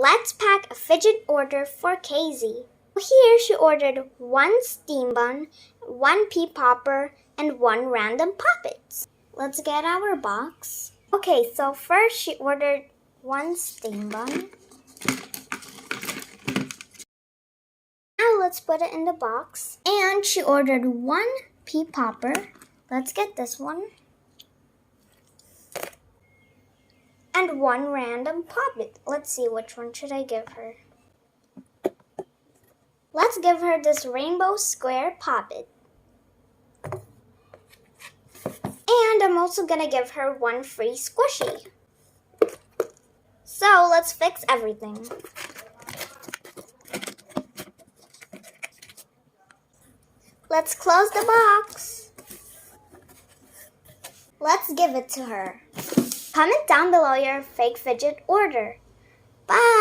let's pack a fidget order for Casey. Here she ordered 1 steam bun, 1 pea popper, and 1 random poppets. Let's get our box. Okay, so first she ordered 1 steam bun. Now let's put it in the box. And she ordered 1 pea popper. Let's get this one. And 1 random poppet. Let's see, which one should I give her? Let's give her this rainbow square poppet. And I'm also gonna give her 1 free squishy. So let's fix everything. Let's close the box. Let's give it to her. Comment down below your fake fidget order. Bye!